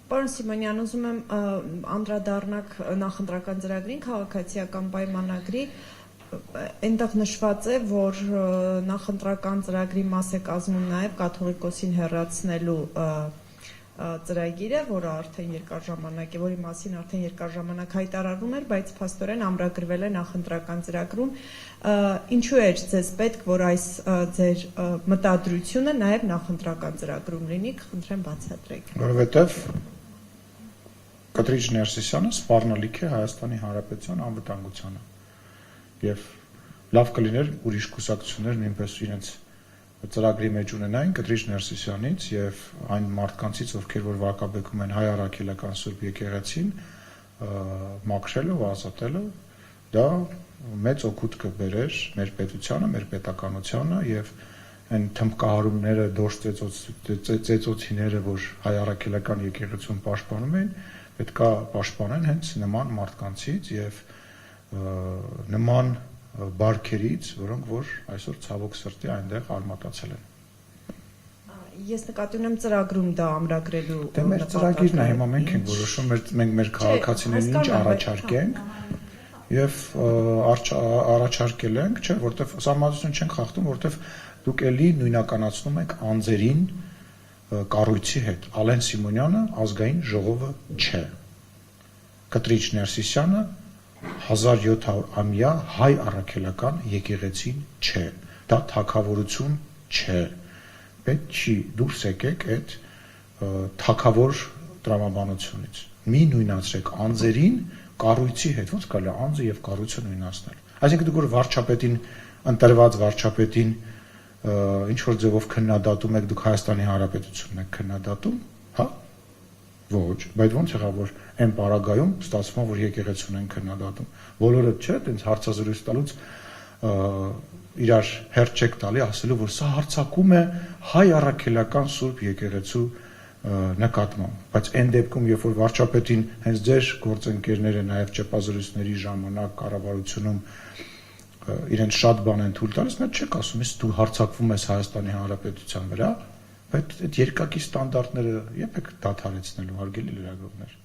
Պարոն Սիմոնյան, ուզում եմ անդրադառնանք նախընտրական ծրագրին, քաղաքացիական պայմանագրի, այնտեղ նշված է, որ նախընտրական ծրագրի մաս է կազմում նաև կաթողիկոսին հեռացնելու ծրագիրը, որը արդեն երկար ժամանակ է, որի մասին արդեն երկար ժամանակ հայտարարվում էր, բայց փաստորեն ամրագրվել է նախընտրական ծրագրում։ Ինչու էր ձեզ պետք, որ այս ձեր մտադրությունը նաև նախընտրական ծրագրում լինի, խնդրեմ բացատրեք։ Որովհետև Կտրիչ Ներսիսյանը սպառնալիք է Հայաստանի Հանրապետության անվտանգությանը եւ լավ կլիներ ուրիշ կուսակցություններ նույնպես իրենց ծրագրի մեջ ունենային Կտրիչ Ներսիսյանից եւ այն մարդկանցից, ովքեր որ վարկաբեկում են հայ առաքելական Սուրբ եկեղեցին, մաքրելը ու ազատելը, դա մեծ օգուտ կբերեր մեր պետությանը, մեր պետականությանը եւ այն թմբկահարումները, դոշ ծեծոցիները, որ հայ առաքելական եկեղեցուն պաշտպանում են, պետքա պաշտպանեն հենց նման մարդկանցից եւ նման բարքերից, որոնք որ այսօր ցավոք սրտի այնտեղ արմատացել են։ Ես նկատի ունեմ ծրագրում դա ամրագրելու։ Դե մեր ծրագիրն է, հիմա մենք ենք որոշում, մենք մեր քաղաքացիներին ինչ առաջարկենք եւ առաջարկել ենք, չէ, որտեվ սահմանադրություն չենք խախտում, որտեվ դուք էլի նույնականացնում եք անձերին կառույցի հետ։ Ալեն Սիմոնյանը ազգային ժողովը չէ։ Կտրիչ Ներսիսյանը 1700-ամյա հայ առաքելական եկեղեցին չէ, դա թագավորություն չէ, պետք չի դուրս եկեք այդ թագավոր տրամաբանությունից, մի նույնացրեք անձերին կառույցի հետ, ոնց կարելի է անձը եւ կառույցը նույնացնել, այսինքն դուք որ վարչապետին, ընտրված վարչապետին ինչ որ ձևով քննադատում եք, դուք Հայաստանի Հանրապետությունն եք քննադատում, հա, ոչ, բայց ոնց եղավ որ այն պարագայում ստացվում է որ եկեղեցուն են քննադատում, բոլորը չէ, տենց հարցազրույց տալուց իրար հերթ չեք տալի ասելու որ սա հարձակում է հայ առաքելական Սուրբ եկեղեցու նկատմամբ, բայց այն դեպքում երբ որ վարչապետին հենց ձեր գործընկերները նաև ճեպազրույցների ժամանակ կառավարությունում իրենց շատ բան են թույլ տալիս, նա չեք ասում, ես դու հարձակվում ես Հայաստանի Հանրապետության վրա, բայց այդ երկակի ստանդարտները երբ եք դադարեցնելու, հարգելի լրագրողներ։